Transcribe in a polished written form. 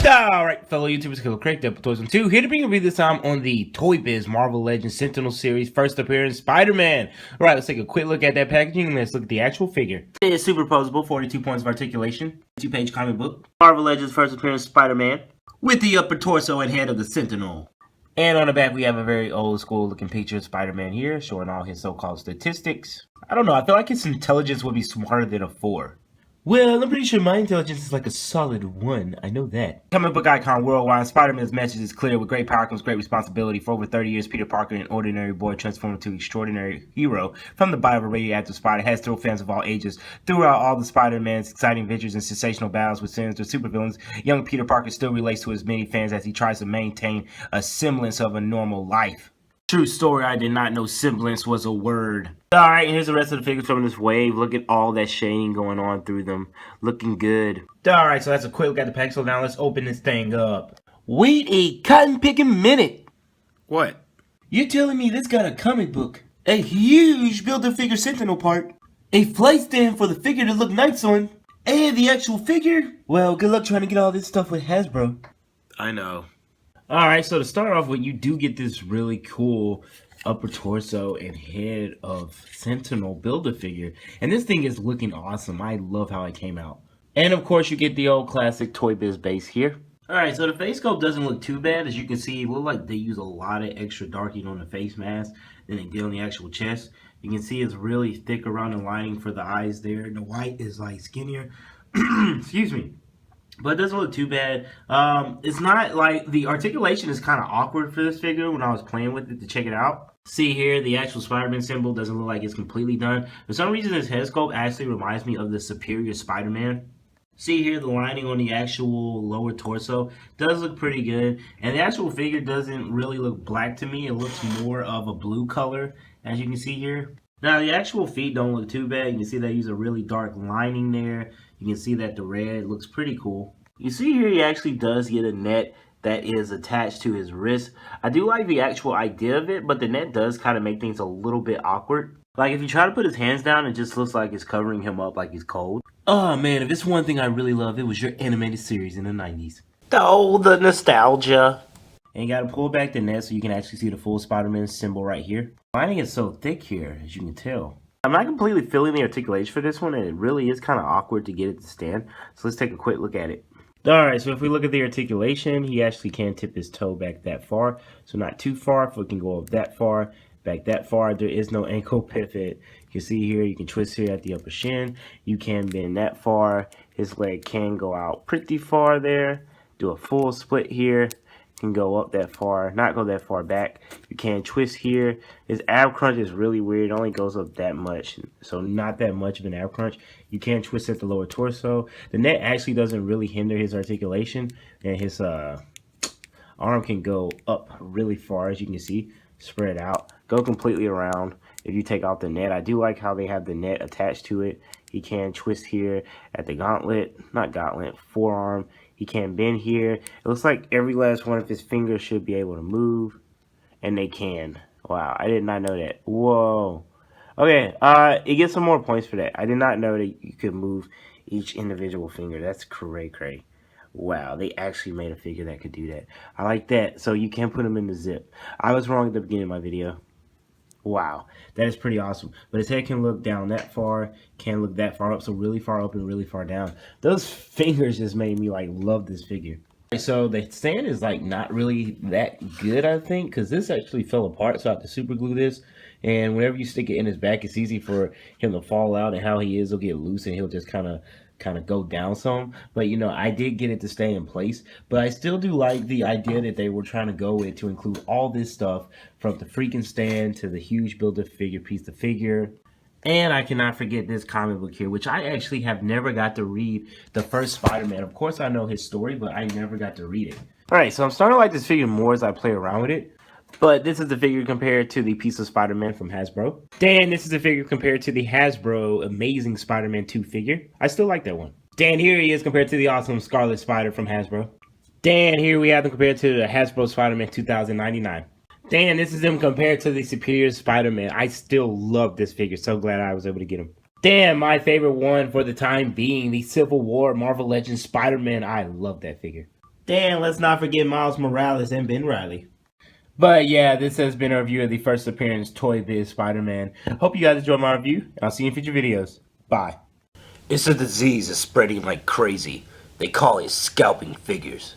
Alright, fellow YouTubers, Killer Craig, Toys 2, here to bring a review this time on the Toybiz Marvel Legends Sentinel series, first appearance, Spider-Man. Alright, let's take a quick look at that packaging and let's look at the actual figure. It is superposable, 42 points of articulation, 2-page comic book. Marvel Legends first appearance, Spider-Man, with the upper torso and head of the Sentinel. And on the back, we have a very old school looking picture of Spider-Man here, showing all his so-called statistics. I don't know, I feel like his intelligence would be smarter than a 4. Well, I'm pretty sure my intelligence is like a solid 1. I know that. Comic book icon worldwide, Spider-Man's message is clear. With great power comes great responsibility. For over 30 years, Peter Parker, an ordinary boy transformed into an extraordinary hero from the bite of a radioactive spider, has thrilled fans of all ages. Throughout all the Spider-Man's exciting adventures and sensational battles with sinister supervillains, young Peter Parker still relates to his many fans as he tries to maintain a semblance of a normal life. True story, I did not know semblance was a word. Alright, here's the rest of the figures from this wave. Look at all that shading going on through them. Looking good. Alright, so that's a quick look at the pack. So now let's open this thing up. Wait a cotton picking minute. What? You're telling me this got a comic book, a huge Build-A-Figure Sentinel part, a flight stand for the figure to look nice on, and the actual figure? Well, good luck trying to get all this stuff with Hasbro. I know. Alright, so to start off with, you do get this really cool upper torso and head of Sentinel Build-A-Figure. And this thing is looking awesome. I love how it came out. And of course, you get the old classic Toybiz base here. Alright, so the face sculpt doesn't look too bad. As you can see, it looks like they use a lot of extra darking on the face mask than they did on the actual chest. You can see it's really thick around the lining for the eyes there. And the white is like skinnier. Excuse me. But it doesn't look too bad. It's not like, the articulation is kind of awkward for this figure when I was playing with it to check it out. See here, the actual Spider-Man symbol doesn't look like it's completely done. For some reason, this head sculpt actually reminds me of the Superior Spider-Man. See here, the lining on the actual lower torso does look pretty good. And the actual figure doesn't really look black to me. It looks more of a blue color, as you can see here. Now, the actual feet don't look too bad. You can see they use a really dark lining there. You can see that the red looks pretty cool. You see here he actually does get a net that is attached to his wrist. I do like the actual idea of it, but the net does kind of make things a little bit awkward. Like if you try to put his hands down, it just looks like it's covering him up like he's cold. Oh man, if it's one thing I really love, it was your animated series in the 90s. Oh, the nostalgia. And you gotta pull back the net so you can actually see the full Spider-Man symbol right here. The lining is so thick here, as you can tell. I'm not completely feeling the articulation for this one, and it really is kind of awkward to get it to stand. So let's take a quick look at it. Alright, so if we look at the articulation, he actually can tip his toe back that far. So not too far, foot can go up that far, back that far. There is no ankle pivot. You can see here, you can twist here at the upper shin. You can bend that far. His leg can go out pretty far there. Do a full split here. Can go up that far, not go that far back. You can twist here. His ab crunch is really weird. It only goes up that much, so not that much of an ab crunch. You can twist at the lower torso. The net actually doesn't really hinder his articulation, and his arm can go up really far, as you can see, spread out, go completely around. If you take out the net, I do like how they have the net attached to it. He can twist here at the forearm. He can bend here. It looks like every last one of his fingers should be able to move. And they can. Wow, I did not know that. Whoa. Okay, it gets some more points for that. I did not know that you could move each individual finger. That's cray-cray. Wow, they actually made a figure that could do that. I like that. So you can put them in the zip. I was wrong at the beginning of my video. Wow, that is pretty awesome. But his head can look down that far, can look that far up, so really far up and really far down. Those fingers just made me like love this figure. So the stand is like not really that good, I think, because this actually fell apart, so I have to super glue this. And whenever you stick it in his back, it's easy for him to fall out, and how he is, he'll get loose and he'll just kind of go down some. But you know, I did get it to stay in place, but I still do like the idea that they were trying to go with to include all this stuff, from the freaking stand to the huge Build-A-Figure piece of figure. And I cannot forget this comic book here, which I actually have never got to read the first Spider-Man. Of course I know his story, but I never got to read it. Alright, so I'm starting to like this figure more as I play around with it. But this is the figure compared to the piece of Spider-Man from Hasbro. Dan, this is the figure compared to the Hasbro Amazing Spider-Man 2 figure. I still like that one. Dan, here he is compared to the awesome Scarlet Spider from Hasbro. Dan, here we have them compared to the Hasbro Spider-Man 2099. Dan, this is him compared to the Superior Spider-Man. I still love this figure. So glad I was able to get him. Dan, my favorite one for the time being, the Civil War Marvel Legends Spider-Man. I love that figure. Then let's not forget Miles Morales and Ben Reilly. But yeah, this has been a review of the first appearance Toybiz Spider-Man. Hope you guys enjoyed my review, and I'll see you in future videos. Bye. It's a disease that's spreading like crazy. They call it scalping figures.